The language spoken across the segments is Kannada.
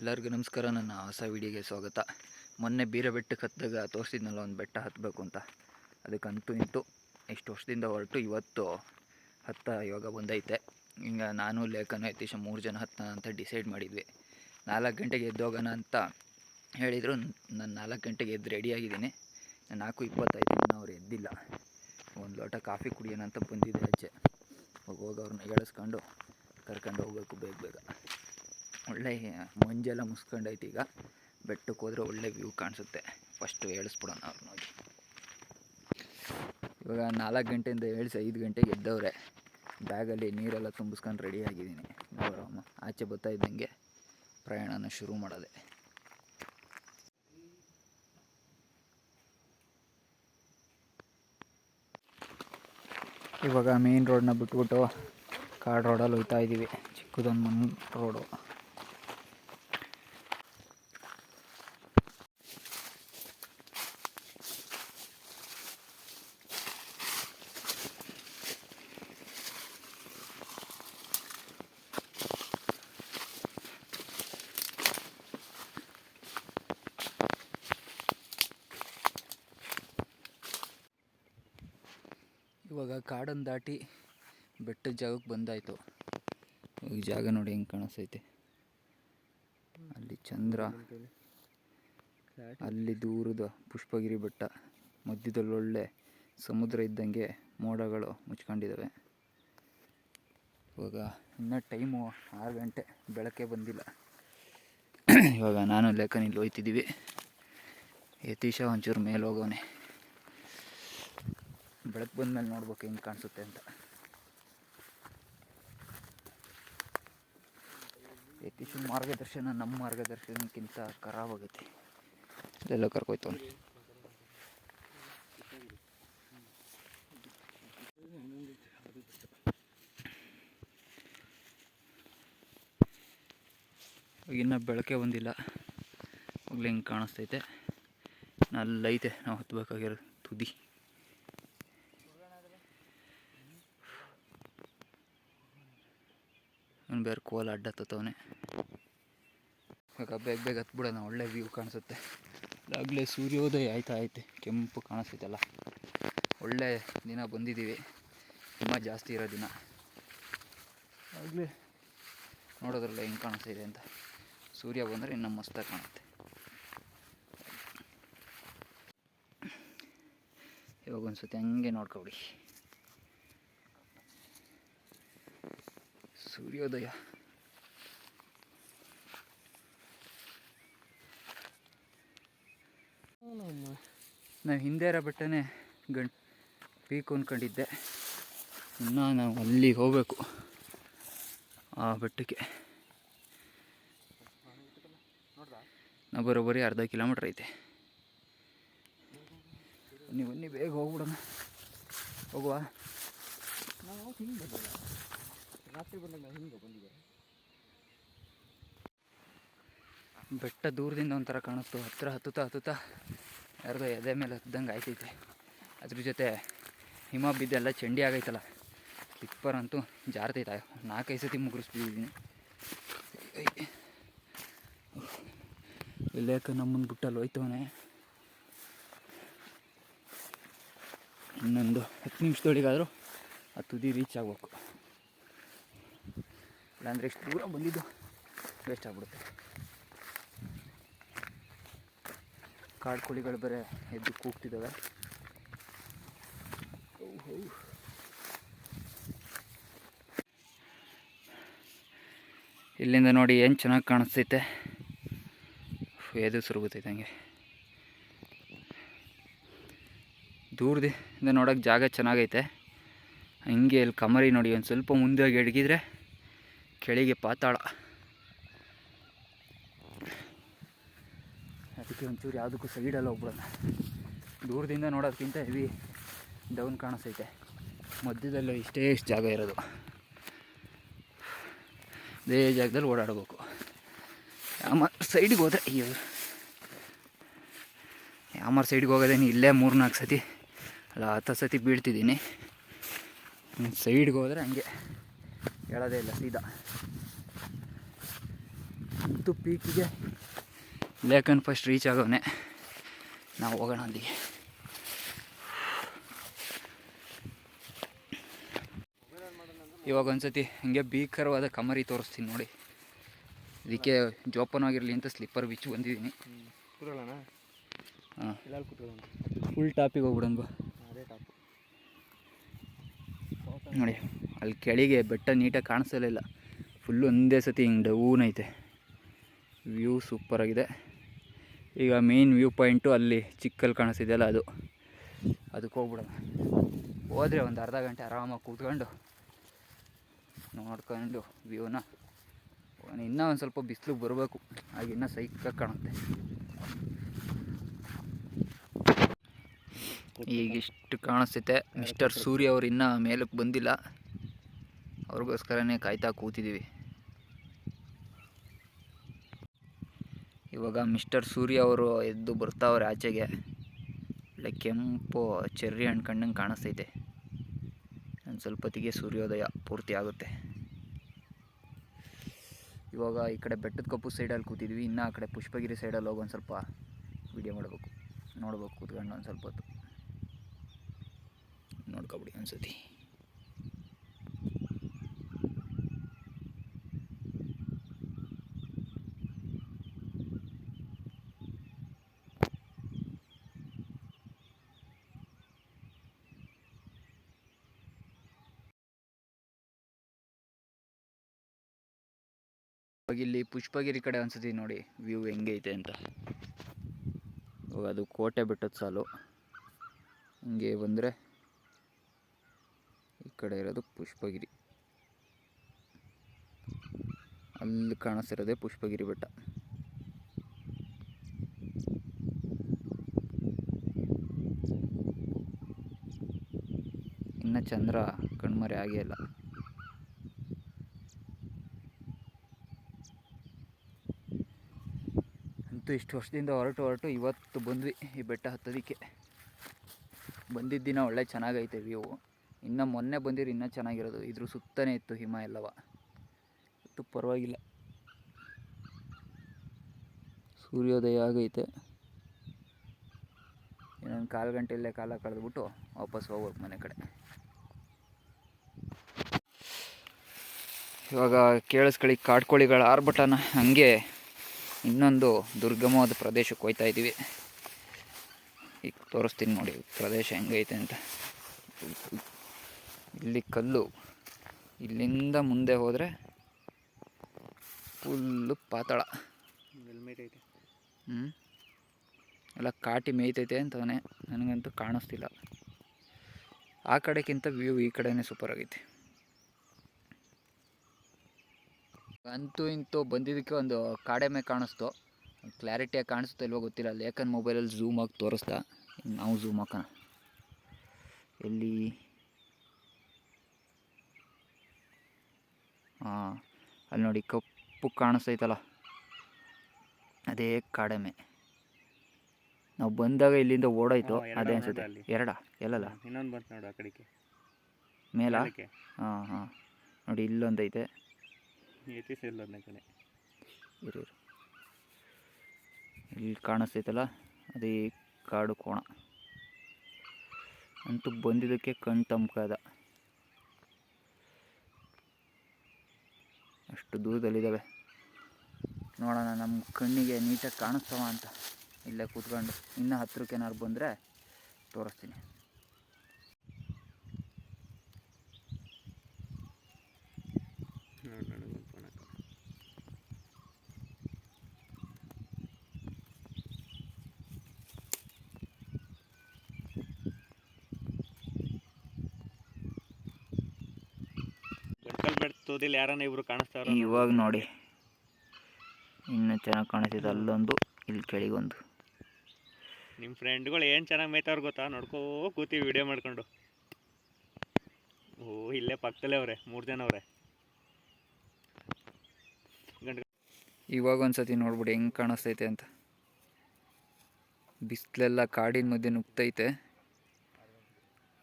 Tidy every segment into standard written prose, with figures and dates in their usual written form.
ಎಲ್ಲರಿಗೂ ನಮಸ್ಕಾರ. ನನ್ನ ಹೊಸ ವಿಡಿಯೋಗೆ ಸ್ವಾಗತ. ಮೊನ್ನೆ ಬೀರಬೆಟ್ಟಕ್ಕೆ ಹತ್ತಿದಾಗ ತೋರಿಸಿದ್ನಲ್ಲ ಒಂದು ಬೆಟ್ಟ ಹತ್ತಬೇಕು ಅಂತ. ಅದಕ್ಕಂತೂ ಇಂತೂ ಇಷ್ಟು ವರ್ಷದಿಂದ ಹೊರಟು ಇವತ್ತು ಇವಾಗ ಬಂದೈತೆ. ಹಿಂಗೆ ನಾನು ಲೇಖನ ಯತೀಶ 3 ಜನ ಹತ್ತೋಣ ಅಂತ ಡಿಸೈಡ್ ಮಾಡಿದ್ವಿ. 4 ಗಂಟೆಗೆ ಎದ್ದೋಗೋಣ ಅಂತ ಹೇಳಿದರು. ನಾನು 4 ಗಂಟೆಗೆ ಎದ್ದು ರೆಡಿಯಾಗಿದ್ದೀನಿ. 4:25 ಅವ್ರು ಎದ್ದಿಲ್ಲ. ಒಂದು ಲೋಟ ಕಾಫಿ ಕುಡಿಯೋಣ ಅಂತ ಬಂದಿದ್ದೆ ಆಚೆ. ಹೋಗೋವ್ರನ್ನ ಹೇಳಿಸ್ಕೊಂಡು ಕರ್ಕೊಂಡು ಹೋಗ್ಬೇಕು ಬೇಗ. ಒಳ್ಳೆ ಮಂಜೆಲ್ಲ ಮುಸ್ಕೊಂಡೈತೆ. ಈಗ ಬೆಟ್ಟಕ್ಕೆ ಹೋದರೆ ಒಳ್ಳೆ ವ್ಯೂ ಕಾಣಿಸುತ್ತೆ. ಫಸ್ಟು ಹೇಳಿಸ್ಬಿಡೋಣ ಅವ್ರು ನೋಡಿ. ಇವಾಗ 4 ಗಂಟೆಯಿಂದ ಹೇಳಿಸಿ 5 ಗಂಟೆಗೆ ಎದ್ದವ್ರೆ. ಬ್ಯಾಗಲ್ಲಿ ನೀರೆಲ್ಲ ತುಂಬಿಸ್ಕೊಂಡು ರೆಡಿ ಆಗಿದ್ದೀನಿ. ನೋಡಮ್ಮ, ಆಚೆ ಬರ್ತಾ ಇದ್ದಂಗೆ ಪ್ರಯಾಣನ ಶುರು ಮಾಡೋದೆ. ಇವಾಗ ಮೇನ್ ರೋಡನ್ನ ಬಿಟ್ಬಿಟ್ಟು ಕಾಡು ರೋಡಲ್ಲಿ ಹೋಗ್ತಾ ಇದ್ದೀವಿ. ಚಿಕ್ಕದೊಂದು ಮಣ್ಣು ರೋಡು. ಇವಾಗ ಕಾಡನ್ನು ದಾಟಿ ಬೆಟ್ಟದ ಜಾಗಕ್ಕೆ ಬಂದಾಯಿತು. ಈ ಜಾಗ ನೋಡಿ ಹೆಂಗೆ ಕಾಣಿಸ್ತೈತೆ. ಅಲ್ಲಿ ಚಂದ್ರ, ಅಲ್ಲಿ ದೂರದ ಪುಷ್ಪಗಿರಿ ಬೆಟ್ಟ, ಮಧ್ಯದಲ್ಲಿ ಒಳ್ಳೆ ಸಮುದ್ರ ಇದ್ದಂಗೆ ಮೋಡಗಳು ಮುಚ್ಕೊಂಡಿದ್ದಾವೆ. ಇವಾಗ ಇನ್ನೂ ಟೈಮು 6 ಗಂಟೆ, ಬೆಳಕೆ ಬಂದಿಲ್ಲ. ಇವಾಗ ನಾನು ಲೇಖನ ಇಲ್ಲಿ ಹೋಗ್ತಿದ್ದೀವಿ. ಯತೀಶ ಒಂಚೂರು ಮೇಲೆ ಹೋಗೋನೆ. ಬೆಳಕು ಬಂದಮೇಲೆ ನೋಡ್ಬೇಕು ಹೆಂಗೆ ಕಾಣಿಸುತ್ತೆ ಅಂತ. ಯತೀಶನ ಮಾರ್ಗದರ್ಶನ ನಮ್ಮ ಮಾರ್ಗದರ್ಶನಕ್ಕಿಂತ ಖರಾಬಾಗೈತಿ. ಎಲ್ಲ ಕರ್ಕೊಯ್ತವನು. ಇನ್ನೂ ಬೆಳಕೆ ಬಂದಿಲ್ಲ. ಹೋಗ್ಲಿ ಹೆಂಗೆ ಕಾಣಿಸ್ತೈತೆ. ಅಲ್ಲೈತೆ ನಾವು ಹತ್ಬೇಕಾಗಿರೋ ತುದಿ. ಅವ್ನು ಬೇರೆ ಕೋಲ ಅಡ್ಡ ಹತ್ತವನೆ. ಇವಾಗ ಬೇಗ ಹತ್ಬಿಡೋಣ. ಒಳ್ಳೆ ವ್ಯೂ ಕಾಣಿಸುತ್ತೆ. ಆಗಲೇ ಸೂರ್ಯೋದಯ ಐತೆ. ಕೆಂಪು ಕಾಣಿಸ್ತೈತಲ್ಲ. ಒಳ್ಳೆ ದಿನ ಬಂದಿದ್ದೀವಿ. ಹಿಮ ಜಾಸ್ತಿ ಇರೋ ದಿನ. ಆಗಲೇ ನೋಡೋದ್ರಲ್ಲ ಹೆಂಗೆ ಕಾಣಿಸ್ತಿದೆ ಅಂತ. ಸೂರ್ಯ ಬಂದರೆ ಇನ್ನೂ ಮಸ್ತಾಗಿ ಕಾಣುತ್ತೆ. ಇವಾಗ ಒಂದು ಸತಿ ಹಂಗೆ ನೋಡ್ಕೊಬಿಡಿ ಸೂರ್ಯೋದಯ. ನಾವು ಹಿಂದೆ ಇರೋ ಬೆಟ್ಟನೇ ಪೀಕ್ ಅಂದ್ಕೊಂಡಿದ್ದೆ. ಇನ್ನು ನಾವು ಅಲ್ಲಿಗೆ ಹೋಗಬೇಕು, ಆ ಬೆಟ್ಟಕ್ಕೆ. ನಾವು ಬರೋಬ್ಬರಿ ಅರ್ಧ ಕಿಲೋಮೀಟ್ರ್ ಐತೆ. ಬನ್ನಿ ಬೇಗ ಹೋಗ್ಬಿಡೋಣ. ಹೋಗುವ. ಬೆಟ್ಟ ದೂರದಿಂದ ಒಂಥರ ಕಾಣುತ್ತು. ಹತ್ತಿರ ಹತ್ತುತ್ತಾ ಯಾರ್ದೋ ಎದೆ ಮೇಲೆ ಹತ್ತಿದಂಗೆ ಆಯ್ತೈತೆ. ಅದ್ರ ಜೊತೆ ಹಿಮ ಬಿದ್ದೆಲ್ಲ ಚಂಡಿ ಆಗೈತಲ್ಲ. ಸ್ಲಿಪ್ಪರ್ ಅಂತೂ ಜಾರ್ತೈತೆ. 4-5 ಸತಿ ಮುಗುರಿಸ್ಬಿಟ್ಟಿದ್ದೀನಿ. ಲೇಖ ನಮ್ಮನ್ನು ಬಿಟ್ಟಲ್ಲಿ ಹೋಯ್ತವನೆ. ಇನ್ನೊಂದು 10 ನಿಮಿಷದೊಳಗಾದರೂ ಆ ತುದಿ ರೀಚ್ ಆಗಬೇಕು. ಇಲ್ಲಾಂದರೆ ಇಷ್ಟು ದೂರ ಬಂದಿದ್ದು ವೇಸ್ಟ್ ಆಗ್ಬಿಡುತ್ತೆ. ಕಾಡು ಕೋಳಿಗಳು ಬೇರೆ ಎದ್ದು ಕೂಗ್ತಿದ್ದಾವೆ. ಇಲ್ಲಿಂದ ನೋಡಿ ಏನು ಚೆನ್ನಾಗಿ ಕಾಣಿಸ್ತೈತೆ. ಎದು ಸುರುಗುತ್ತೈತೆ ಹಂಗೆ. ದೂರದಿಂದ ನೋಡೋಕೆ ಜಾಗ ಚೆನ್ನಾಗೈತೆ. ಹಂಗೆ ಇಲ್ಲಿ ಕಮರಿ ನೋಡಿ, ಒಂದು ಸ್ವಲ್ಪ ಮುಂದೆ ಹೋಗಿ ಎಡಗಿದ್ರೆ ಕೆಳಗೆ ಪಾತಾಳ. ಅದಕ್ಕೆ ಒಂಚೂರು ಯಾವುದಕ್ಕೂ ಸೈಡಲ್ಲ ಹೋಗ್ಬಿಡೋಣ. ದೂರದಿಂದ ನೋಡೋದಕ್ಕಿಂತ ಹೆವಿ ಡೌನ್ ಕಾಣಿಸ್ತೈತೆ. ಮಧ್ಯದಲ್ಲೂ ಇಷ್ಟು ಜಾಗ ಇರೋದು. ಅದೇ ಜಾಗದಲ್ಲಿ ಓಡಾಡಬೇಕು. ಸೈಡಿಗೆ ಹೋದರೆ ಯಾಮಾರ ಸೈಡ್ಗೆ ಹೋಗೋದೇನು ಇಲ್ಲೇ 3-4 ಸತಿ ಅಲ್ಲ 10 ಸತಿ ಬೀಳ್ತಿದ್ದೀನಿ. ಸೈಡ್ಗೆ ಹೋದರೆ ಹಂಗೆ ಹೇಳೋದೇ ಇಲ್ಲ, ಸೀದಾ. ಅಂತೂ ಪೀಕಿಗೆ ಲೇಖನ್ ಫಸ್ಟ್ ರೀಚ್ ಆಗೋನೆ. ನಾವು ಹೋಗೋಣ ಅಲ್ಲಿಗೆ. ಇವಾಗ ಒಂದ್ಸತಿ ಹಿಂಗೆ ಭೀಕರವಾದ ಕಮರಿ ತೋರಿಸ್ತೀನಿ ನೋಡಿ. ಇದಕ್ಕೆ ಜೋಪಾನವಾಗಿರಲಿ ಅಂತ ಸ್ಲಿಪ್ಪರ್ ಬಿಚ್ಚು ಬಂದಿದ್ದೀನಿ. ಹಾಂ, ಫುಲ್ ಟಾಪಿಗೆ ಹೋಗ್ಬಿಡಂಬ ನೋಡಿ. ಅಲ್ಲಿ ಕೆಳಗೆ ಬೆಟ್ಟ ನೀಟಾಗಿ ಕಾಣಿಸಲಿಲ್ಲ, ಫುಲ್ಲು ಒಂದೇ ಸತಿ ಹಿಂಗೆ ಡೌನ್ ಐತೆ. ವ್ಯೂ ಸೂಪರಾಗಿದೆ. ಈಗ ಮೇನ್ ವ್ಯೂ ಪಾಯಿಂಟು ಅಲ್ಲಿ ಚಿಕ್ಕಲ್ಲಿ ಕಾಣಿಸ್ತಿದೆಯಲ್ಲ ಅದಕ್ಕೆ ಹೋಗ್ಬಿಡೋಣ. ಹೋದರೆ ಒಂದು ಅರ್ಧ ಗಂಟೆ ಆರಾಮಾಗಿ ಕೂತ್ಕೊಂಡು ನೋಡ್ಕೊಂಡು ವ್ಯೂನ. ಇನ್ನೂ ಒಂದು ಸ್ವಲ್ಪ ಬಿಸಿಲು ಬರಬೇಕು, ಆಗ ಇನ್ನೂ ಸೈಕಾಗಿ ಕಾಣುತ್ತೆ. ಈಗಿಷ್ಟು ಕಾಣಿಸ್ತೈತೆ. ಮಿಸ್ಟರ್ ಸೂರ್ಯ ಅವ್ರು ಇನ್ನೂ ಮೇಲಕ್ಕೆ ಬಂದಿಲ್ಲ, ಅವ್ರಿಗೋಸ್ಕರನೇ ಕಾಯ್ತಾ ಕೂತಿದ್ದೀವಿ. ಇವಾಗ ಮಿಸ್ಟರ್ ಸೂರ್ಯ ಅವರು ಎದ್ದು ಬರ್ತಾವ್ರೆ ಆಚೆಗೆ. ಒಳ್ಳೆ ಕೆಂಪು ಚೆರ್ರಿ ಹಣ್ಣು ಕಣ್ಣಂಗೆ ಕಾಣಿಸ್ತೈತೆ. ಒಂದು ಸ್ವಲ್ಪ ಹೊತ್ತಿಗೆ ಸೂರ್ಯೋದಯ ಪೂರ್ತಿ ಆಗುತ್ತೆ. ಇವಾಗ ಈ ಕಡೆ ಬೆಟ್ಟದ ಕಪ್ಪು ಸೈಡಲ್ಲಿ ಕೂತಿದ್ವಿ. ಇನ್ನು ಆ ಕಡೆ ಪುಷ್ಪಗಿರಿ ಸೈಡಲ್ಲಿ ಹೋಗಿ ಒಂದು ಸ್ವಲ್ಪ ವೀಡಿಯೋ ಮಾಡಬೇಕು, ನೋಡ್ಬೇಕು ಕೂತ್ಕೊಂಡು ಒಂದು ಸ್ವಲ್ಪ ಹೊತ್ತು ನೋಡ್ಕೊಬಿಡಿ ಅನ್ಸತಿ. ಇಲ್ಲಿ ಪುಷ್ಪಗಿರಿ ಕಡೆ ಅನ್ಸುತ್ತೆ ನೋಡಿ ವ್ಯೂ ಹೆಂಗೈತೆ ಅಂತ. ಇವಾಗ ಅದು ಕೋಟೆ ಬೆಟ್ಟದ ಸಾಲು. ಹಿಂಗೆ ಬಂದರೆ ಈ ಕಡೆ ಇರೋದು ಪುಷ್ಪಗಿರಿ. ಅಲ್ಲಿ ಕಾಣಿಸ್ತಿರೋದೇ ಪುಷ್ಪಗಿರಿ ಬೆಟ್ಟ. ಇನ್ನು ಚಂದ್ರ ಕಣ್ಮರೆ ಆಗೇ ಇಲ್ಲ. ಅಂತೂ ಇಷ್ಟು ವರ್ಷದಿಂದ ಹೊರಟು ಇವತ್ತು ಬಂದ್ವಿ ಈ ಬೆಟ್ಟ ಹತ್ತೋದಕ್ಕೆ. ಬಂದಿದ್ದ ದಿನ ಒಳ್ಳೆ ಚೆನ್ನಾಗೈತೆ ವ್ಯೂ. ಇನ್ನು ಮೊನ್ನೆ ಬಂದಿರೋ ಇನ್ನೂ ಚೆನ್ನಾಗಿರೋದು. ಇದ್ರ ಸುತ್ತನೇ ಇತ್ತು ಹಿಮ ಎಲ್ಲವ. ಇತ್ತು ಪರವಾಗಿಲ್ಲ. ಸೂರ್ಯೋದಯ ಆಗೈತೆ. ಇನ್ನೊಂದು 1/4 ಗಂಟೆಯಲ್ಲೇ ಕಾಲ ಕಳೆದ್ಬಿಟ್ಟು ವಾಪಸ್ ಹೋಗ್ಬೇಕು ಮನೆ ಕಡೆ. ಇವಾಗ ಕೇಳಿಸ್ಕೊಳ್ಳಿ, ಕಾಡ್ಕೋಳಿಗಳ ಆರ್ಭಟನ. ಹಂಗೆ ಇನ್ನೊಂದು ದುರ್ಗಮವಾದ ಪ್ರದೇಶಕ್ಕೆ ಹೋಗ್ತಾ ಇದ್ದೀವಿ. ಈಗ ತೋರಿಸ್ತೀನಿ ನೋಡಿ ಪ್ರದೇಶ ಹೆಂಗೈತೆ ಅಂತ. ಇಲ್ಲಿ ಕಲ್ಲು, ಇಲ್ಲಿಂದ ಮುಂದೆ ಹೋದರೆ ಫುಲ್ಲು ಪಾತಾಳ. ಎಲ್ಲ ಕಾಟಿ ಮೇಯ್ತೈತೆ ಅಂತವನೇ. ನನಗಂತೂ ಕಾಣಿಸ್ತಿಲ್ಲ. ಆ ಕಡೆಗಿಂತ ವ್ಯೂ ಈ ಕಡೆನೇ ಸೂಪರ್ ಆಗೈತೆ. ಅಂತೂ ಇಂತೂ ಬಂದಿದ್ದಕ್ಕೆ ಒಂದು ಕಾಡೆಮೆ ಕಾಣಿಸ್ತು. ಕ್ಲಾರಿಟಿಯಾಗಿ ಕಾಣಿಸುತ್ತೋ ಇಲ್ವೋ ಗೊತ್ತಿಲ್ಲ. ಲೇಖನ್ ಮೊಬೈಲಲ್ಲಿ ಝೂಮ್ ಆಗಿ ತೋರಿಸ್ದ. ನಾವು ಝೂಮ್ ಹಾಕೋಣ. ಎಲ್ಲಿ? ಹಾಂ, ಅಲ್ಲಿ ನೋಡಿ ಕಪ್ಪು ಕಾಣಿಸ್ತೈತಲ್ಲ, ಅದೇ ಕಾಡೆಮೆ. ನಾವು ಬಂದಾಗ ಇಲ್ಲಿಂದ ಓಡೋಯ್ತು, ಅದೇ ಅನ್ಸುತ್ತೆ. ಎರಡ ಎಲ್ಲಲ್ಲ ಇನ್ನೊಂದು ಬಂತು ನೋಡು ಆ ಕಡೆಗೆ ಮೇಲ. ಹಾಂ ಹಾಂ, ನೋಡಿ ಇಲ್ಲೊಂದೈತೆ. ಇರು, ಇಲ್ಲಿ ಕಾಣಿಸ್ತೈತಲ್ಲ ಅದೇ ಕಾಡು ಕೋಣ. ಅಂತೂ ಬಂದಿದ್ದಕ್ಕೆ ಕಣ್ಣು ತಂಪದ. ಅಷ್ಟು ದೂರದಲ್ಲಿದ್ದಾವೆ. ನೋಡೋಣ ನಮ್ಮ ಕಣ್ಣಿಗೆ ನೀಟಾಗಿ ಕಾಣಿಸ್ತವ ಅಂತ ಇಲ್ಲೇ ಕೂತ್ಕೊಂಡು. ಇನ್ನೂ ಹತ್ರಕ್ಕೆ ಏನಾದ್ರು ಬಂದರೆ ತೋರಿಸ್ತೀನಿ. ಯಾರನ್ನ ಇಬ್ರು ಕಾಣಿಸ್ತಾರ ಇವಾಗ ನೋಡಿ ಇನ್ನು ಚೆನ್ನಾಗಿ ಕಾಣಿಸ್ತಿದೆ. ಅಲ್ಲೊಂದು, ಇಲ್ಲಿ ಕೆಳಗೊಂದು. ನಿಮ್ಮ ಫ್ರೆಂಡ್ಗಳು ಏನು ಚೆನ್ನಾಗಿ ಮೇಯ್ತವ್ರು ಗೊತ್ತಾ? ನೋಡ್ಕೋ ಕೂತೀವಿ ವಿಡಿಯೋ ಮಾಡ್ಕೊಂಡು. ಓ, ಇಲ್ಲೇ ಪಕ್ಕದಲ್ಲೇ ಅವ್ರೆ, 3 ಜನ ಅವ್ರೆ. ಇವಾಗ ಒಂದ್ಸತಿ ನೋಡ್ಬಿಡಿ ಹೆಂಗೆ ಕಾಣಿಸ್ತೈತೆ ಅಂತ. ಬಿಸಿಲೆಲ್ಲ ಕಾಡಿನ ಮಧ್ಯೆ ನುಗ್ತೈತೆ,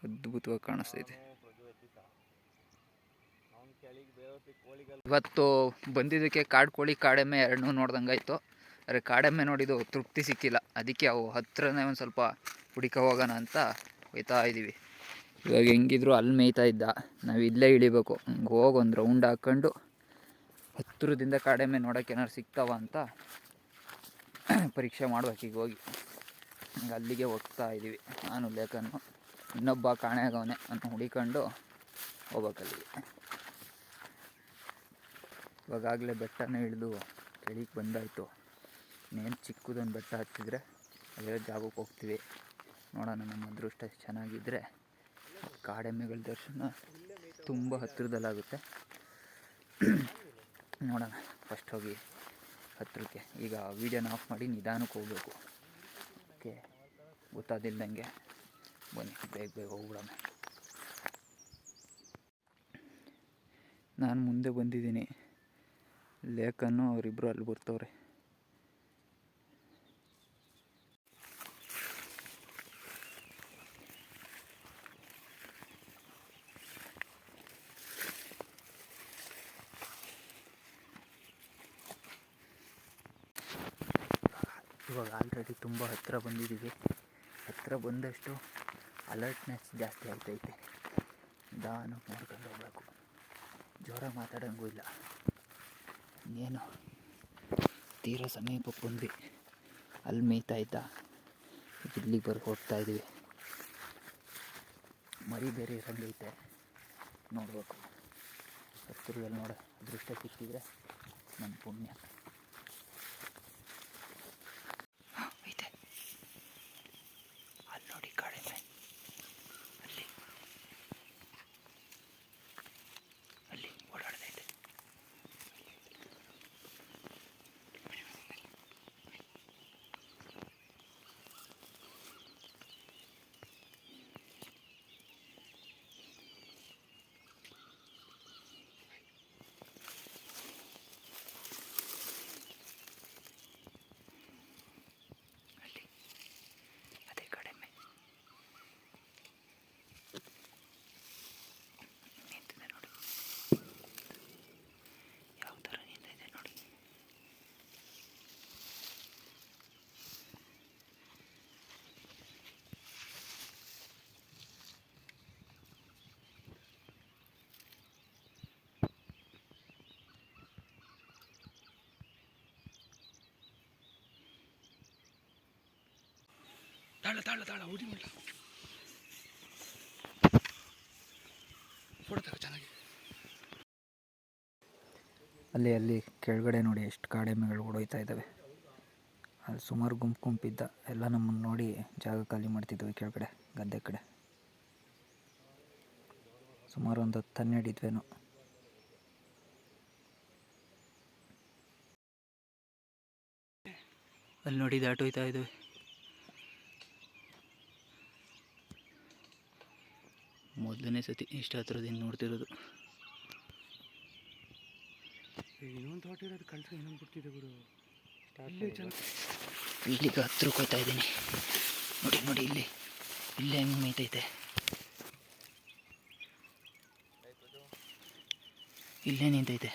ಅದ್ಭುತವಾಗಿ ಕಾಣಿಸ್ತೈತೆ. ಇವತ್ತು ಬಂದಿದ್ದಕ್ಕೆ ಕಾಡು ಕೋಳಿ ಕಾಡೆಮ್ಮೆ ಎರಡನ್ನೂ ನೋಡ್ದಂಗಾಯ್ತು. ಆದರೆ ಕಾಡೆಮ್ಮೆ ನೋಡಿದ್ದು ತೃಪ್ತಿ ಸಿಕ್ಕಿಲ್ಲ. ಅದಕ್ಕೆ ಅವು ಹತ್ರನೇ ಒಂದು ಸ್ವಲ್ಪ ಹುಡುಕ ಹೋಗೋಣ ಅಂತ ಹೋಯ್ತಾ ಇದ್ದೀವಿ. ಇವಾಗ ಹೆಂಗಿದ್ರು ಅಲ್ಲಿ ಮೇಯ್ತಾ ಇದ್ದ, ನಾವು ಇಲ್ಲೇ ಇಳಿಬೇಕು. ಹಂಗೆ ಹೋಗಿ ಒಂದು ರೌಂಡ್ ಹಾಕ್ಕೊಂಡು ಹತ್ತಿರದಿಂದ ಕಾಡೆಮ್ಮೆ ನೋಡೋಕೆ ಏನಾರು ಸಿಗ್ತಾವ ಅಂತ ಪರೀಕ್ಷೆ ಮಾಡ್ಬೇಕು. ಈಗ ಹೋಗಿ ಹಂಗೆ ಅಲ್ಲಿಗೆ ಹೋಗ್ತಾ ಇದ್ದೀವಿ. ನಾನು ಲೇಖನು ಇನ್ನೊಬ್ಬ ಕಾಣೆಯಾಗವನೆ ಅಂತ ಹುಡಿಕೊಂಡು ಹೋಗ್ಬೇಕಲ್ಲಿಗೆ. ಇವಾಗಲೇ ಬೆಟ್ಟನೇ ಇಳಿದು ಕೆಳಗೆ ಬಂದಾಯಿತು. ಇನ್ನೇನು ಚಿಕ್ಕದೊಂದು ಬೆಟ್ಟ ಹತ್ತಿದ್ರೆ ಅದೇ ಜಾಗಕ್ಕೆ ಹೋಗ್ತೀವಿ. ನೋಡೋಣ, ನಮ್ಮ ಅದೃಷ್ಟ ಚೆನ್ನಾಗಿದ್ದರೆ ಕಾಡೆಮ್ಮೆಗಳ ದರ್ಶನ ತುಂಬ ಹತ್ತಿರದಲ್ಲಾಗುತ್ತೆ. ನೋಡೋಣ, ಫಸ್ಟ್ ಹೋಗಿ ಹತ್ತಿರಕ್ಕೆ. ಈಗ ವೀಡಿಯೋನ ಆಫ್ ಮಾಡಿ ನಿಧಾನಕ್ಕೆ ಹೋಗಬೇಕು. ಓಕೆ, ಗೊತ್ತಾದಿಲ್ದಂಗೆ ಬನ್ನಿ ಬೇಗ ಬೇಗ ಹೋಗ್ಬಿಡೋಣ. ನಾನು ಮುಂದೆ ಬಂದಿದ್ದೀನಿ, ಲೇಖನ್ನು ಅವರಿಬ್ಬರು ಅಲ್ಲಿ ಬರ್ತವ್ರೆ. ಇವಾಗ ಆಲ್ರೆಡಿ ತುಂಬ ಹತ್ತಿರ ಬಂದಿದ್ದೀವಿ. ಹತ್ತಿರ ಬಂದಷ್ಟು ಅಲರ್ಟ್ನೆಸ್ ಜಾಸ್ತಿ ಆಗ್ತೈತೆ. ನಿಧಾನಕ್ಕೆ ನೋಡ್ಕೊಂಡು ಹೋಗ್ಬೇಕು. ಜೋರಾಗಿ ಮಾತಾಡೋಂಗೂ ಇಲ್ಲ. ಇನ್ನೇನು ತೀರಾ ಸಮೀಪಕ್ಕೆ ಬಂದ್ವಿ. ಅಲ್ಲಿ ಮೇಯ್ತಾ ಇದ್ದ, ಇಲ್ಲಿಗೆ ಹೋಗ್ತಾ ಇದ್ದೀವಿ. ಮರಿ ಬೇರೆ ಇರಂಗೈತೆ, ನೋಡಬೇಕು. ಹತ್ತಿರದಲ್ಲಿ ನೋಡ ಅದೃಷ್ಟ ಸಿಕ್ಕಿದ್ರೆ ನನ್ನ ಪುಣ್ಯ. ಐತೆ ಅಲ್ಲಿ ನೋಡಿ ಕಾಡೆಮ್ಮೆ, ಅಲ್ಲಿ ಓಡಾಡ್ತೈತೆ. ತಾಳ ಊಟಿ ಮಾಡ ಫೋಟೋ ತಗೋ ಚೆನ್ನಾಗಿ. ಅಲ್ಲಿ ಕೆಳಗಡೆ ನೋಡಿ ಎಷ್ಟು ಕಾಡೆಮ್ಮೆಗಳು ಓಡೋಯ್ತಾ ಇದ್ದಾವೆ. ಅಲ್ಲಿ ಸುಮಾರು ಗುಂಪಿದ್ದ ಎಲ್ಲ ನಮ್ಮನ್ನು ನೋಡಿ ಜಾಗ ಖಾಲಿ ಮಾಡ್ತಿದ್ವಿ. ಕೆಳಗಡೆ ಗದ್ದೆ ಕಡೆ ಸುಮಾರು ಒಂದು 10-12 ಇದ್ವೇನೋ. ಅಲ್ಲಿ ನೋಡಿ ದಾಟೋಯ್ತಾ ಇದ್ದಾವೆ. ಮೊದಲನೇ ಸತಿ ಇಷ್ಟು ಹತ್ರದಿಂದ ನೋಡ್ತಿರೋದು. ಇನ್ನೊಂದು ತೋಟ ಇರೋದು ಕಳ್ಸಿ ಇನ್ನೊಂದು ಬಿಡ್ತಿದ್ದೆ ಬಿಡು. ಇಲ್ಲಿಗೆ ಹತ್ರಕ್ಕೆ ಹೋಗ್ತಾ ಇದ್ದೀನಿ. ನೋಡಿ ಇಲ್ಲೇ ಹೆಂಗೆ ಮೇಯ್ತೈತೆ. ಇಲ್ಲೇ ನಿಂತೈತೆ.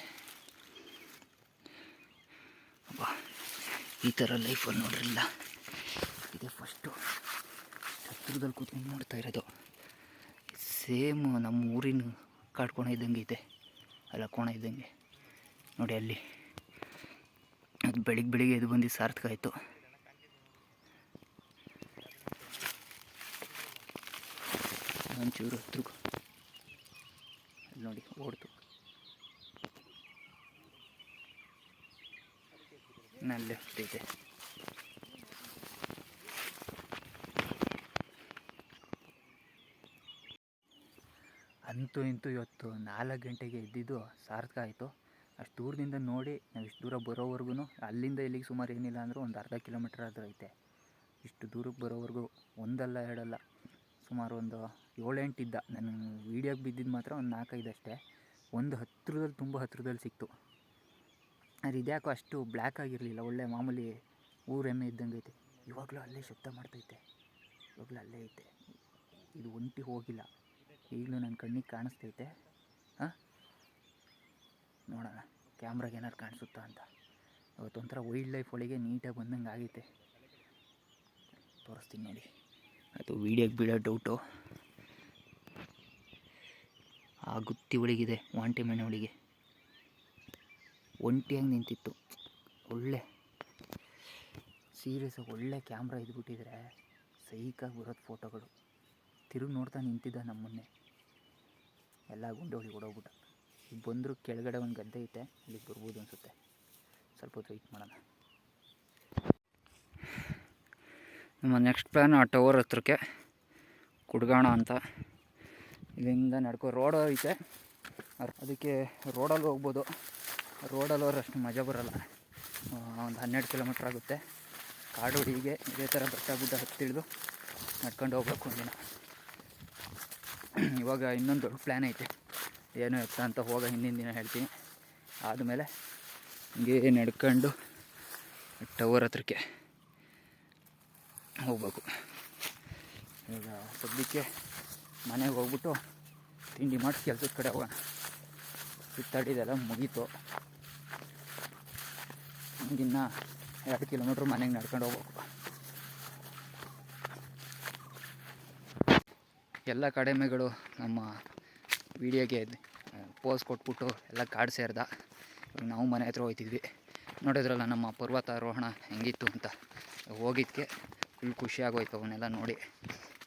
ಅಪ್ಪ, ಈ ಥರ ಲೈಫಲ್ಲಿ ನೋಡ್ರಿಲ್ಲ. ಇದೆ ಫಸ್ಟು ಹತ್ತಿರದಲ್ಲಿ ಕೂತ್ಕೊಂಡು ನೋಡ್ತಾ ಇರೋದು. ಸೇಮ್ ನಮ್ಮ ಊರಿನ ಕಾಡ್ಕೋಣ ಇದ್ದಂಗೆ ಐತೆ. ಅಲ್ಲ, ಕೋಣ ಇದ್ದಂಗೆ ನೋಡಿ ಅಲ್ಲಿ. ಅದು ಬೆಳಿಗ್ಗೆ ಎದ್ದು ಬಂದು ಸಾರ್ಥಕ ಆಯಿತು. ಒಂಚೂರು ಹತ್ರ ಅಲ್ಲಿ ನೋಡಿ ಓಡ್ತು. ನಲ್ಲೇ ಹೋಗ್ತೈತೆ. ಅಂತೂ ಇಂತೂ ಇವತ್ತು 4 ಗಂಟೆಗೆ ಎದ್ದಿದ್ದು ಸಾರ್ಥಕ ಆಯಿತು. ಅಷ್ಟು ದೂರದಿಂದ ನೋಡಿ ನಾವು ಇಷ್ಟು ದೂರ ಬರೋವರೆಗೂ, ಅಲ್ಲಿಂದ ಇಲ್ಲಿಗೆ ಸುಮಾರು ಏನಿಲ್ಲ ಅಂದರೂ ಒಂದು ಅರ್ಧ ಕಿಲೋಮೀಟ್ರ್ ಆದರೂ ಐತೆ. ಇಷ್ಟು ದೂರಕ್ಕೆ ಬರೋವರೆಗೂ ಒಂದಲ್ಲ ಎರಡಲ್ಲ ಸುಮಾರು ಒಂದು 7-8 ಇದ್ದ. ನಾನು ವೀಡಿಯೋಗೆ ಬಿದ್ದಿದ್ದು ಮಾತ್ರ ಒಂದು 4-5 ಅಷ್ಟೇ. ಒಂದು ಹತ್ತಿರದಲ್ಲಿ, ತುಂಬ ಹತ್ತಿರದಲ್ಲಿ ಸಿಕ್ತು. ಅದು ಇದ್ಯಾಕೋ ಅಷ್ಟು ಬ್ಲ್ಯಾಕ್ ಆಗಿರಲಿಲ್ಲ. ಒಳ್ಳೆ ಮಾಮೂಲಿ ಊರೆಮ್ಮೆ ಇದ್ದಂಗೆ ಐತೆ. ಇವಾಗಲೂ ಅಲ್ಲೇ ಶಬ್ದ ಮಾಡ್ತೈತೆ. ಇವಾಗಲೂ ಅಲ್ಲೇ ಐತೆ. ಇದು ಒಂಟಿ ಹೋಗಿಲ್ಲ. ಈಗಲೂ ನನ್ನ ಕಣ್ಣಿಗೆ ಕಾಣಿಸ್ತೈತೆ. ಹಾಂ, ನೋಡೋಣ ಕ್ಯಾಮ್ರಾಗೆ ಏನಾರು ಕಾಣಿಸುತ್ತಾ ಅಂತ. ಇವತ್ತೊಂಥರ ವೈಲ್ಡ್ ಲೈಫ್ ಒಳಗೆ ನೀಟಾಗಿ ಬಂದಂಗೆ ಆಗೈತೆ. ತೋರಿಸ್ತೀನಿ ನೋಡಿ. ಅದು ವೀಡಿಯೋಗೆ ಬೀಳೋ ಡೌಟು. ಆ ಗುತ್ತಿ ಒಳಗಿದೆ, ವಾಂಟೆ ಮನೆ ಒಳಗೆ ಒಂಟಿಯಾಗಿ ನಿಂತಿತ್ತು. ಒಳ್ಳೆ ಸೀರಿಯಸ್ಸಾಗಿ ಒಳ್ಳೆ ಕ್ಯಾಮ್ರಾ ಇದ್ಬಿಟ್ಟಿದ್ರೆ ಸೈಕಾಗಿ ಬರೋದು ಫೋಟೋಗಳು. ತಿರುಗಿ ನೋಡ್ತಾ ನಿಂತಿದ್ದ ನಮ್ಮನ್ನೇ. ಎಲ್ಲ ಗುಂಡೋಳಿ ಓಡೋಗ್ಬಿಟ್ಟ. ಈಗ ಬಂದರೂ ಕೆಳಗಡೆ ಒಂದು ಗದ್ದೆ ಐತೆ, ಅಲ್ಲಿಗೆ ಬರ್ಬೋದು ಅನಿಸುತ್ತೆ. ಸ್ವಲ್ಪ ಹೊತ್ತು ವೆಯ್ಟ್ ಮಾಡೋಣ. ನಮ್ಮ ನೆಕ್ಸ್ಟ್ ಪ್ಲ್ಯಾನ್ ಆ ಟವರ್ ಹತ್ರಕ್ಕೆ ಕುಡ್ಗೋಣ ಅಂತ. ಇಲ್ಲಿಂದ ನಡ್ಕೊ ರೋಡ್ ಐತೆ, ಅದಕ್ಕೆ ರೋಡಲ್ಲಿ ಹೋಗ್ಬೋದು. ರೋಡಲ್ಲಿ ಹೋದ್ರೆ ಅಷ್ಟು ಮಜಾ ಬರೋಲ್ಲ. ಒಂದು 12 ಕಿಲೋಮೀಟ್ರ್ ಆಗುತ್ತೆ. ಕಾಡು ಹೀಗೆ ಇದೇ ಥರ ಬೆಟ್ಟ ಗುಡ್ಡ ಹತ್ತಿಳಿದು ನಡ್ಕೊಂಡು ಹೋಗ್ಬೇಕು ಒಂದಿನ. ಇವಾಗ ಇನ್ನೊಂದು ದೊಡ್ಡ ಪ್ಲ್ಯಾನ್ ಐತೆ, ಏನು ಎತ್ತ ಅಂತ ಹೋಗೋ ಹಿಂದಿನ ದಿನ ಹೇಳ್ತೀನಿ. ಆದಮೇಲೆ ಹಿಂಗೆ ನಡ್ಕೊಂಡು ಟವರ್ ಹತ್ರಕ್ಕೆ ಹೋಗ್ಬೇಕು. ಈಗ ಸದ್ಯಕ್ಕೆ ಮನೆಗೆ ಹೋಗ್ಬಿಟ್ಟು ತಿಂಡಿ ಮಾಡಿ ಕೆಲಸದ ಕಡೆ ಹೋಗೋಣ. ಸುತ್ತಾಡಿದೆಲ್ಲ ಮುಗೀತು. ಹಿಂಗಿನ್ನ 2 ಕಿಲೋಮೀಟ್ರ್ ಮನೆಗೆ ನಡ್ಕೊಂಡು ಹೋಗ್ಬೇಕು. ಎಲ್ಲ ಕಡಿಮೆಗಳು ನಮ್ಮ ವೀಡಿಯೋಗೆ ಪೋಸ್ ಕೊಟ್ಬಿಟ್ಟು ಎಲ್ಲ ಕಾಡು ಸೇರ್ದ. ಇವಾಗ ನಾವು ಮನೆ ಹತ್ರ ಹೋಗ್ತಿದ್ವಿ. ನೋಡಿದ್ರಲ್ಲ ನಮ್ಮ ಪರ್ವತಾರೋಹಣ ಹೆಂಗಿತ್ತು ಅಂತ. ಹೋಗಿದ್ದಕ್ಕೆ ಫುಲ್ ಖುಷಿಯಾಗೋಯ್ತು ಅವನ್ನೆಲ್ಲ ನೋಡಿ.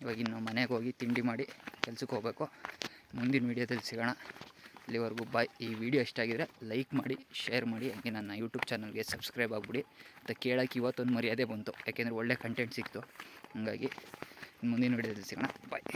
ಇವಾಗ ಇನ್ನು ಮನೆಗೆ ಹೋಗಿ ತಿಂಡಿ ಮಾಡಿ ಕೆಲ್ಸಕ್ಕೆ ಹೋಗಬೇಕು. ಮುಂದಿನ ವೀಡಿಯೋದಲ್ಲಿ ಸಿಗೋಣ. ಅಲ್ಲಿವರೆಗೂ ಬಾಯ್. ಈ ವಿಡಿಯೋ ಇಷ್ಟ ಆಗಿದ್ರೆ ಲೈಕ್ ಮಾಡಿ, ಶೇರ್ ಮಾಡಿ, ಹಾಗೆ ನನ್ನ ಯೂಟ್ಯೂಬ್ ಚಾನಲ್ಗೆ ಸಬ್ಸ್ಕ್ರೈಬ್ ಆಗಿಬಿಡಿ ಅಂತ ಕೇಳೋಕ್ಕೆ ಇವತ್ತೊಂದು ಮರ್ಯಾದೆ ಬಂತು, ಯಾಕೆಂದರೆ ಒಳ್ಳೆ ಕಂಟೆಂಟ್ ಸಿಕ್ತು. ಹಾಗಾಗಿ ಮುಂದಿನ ವೀಡಿಯೋದಲ್ಲಿ ಸಿಗೋಣ. ಬಾಯ್.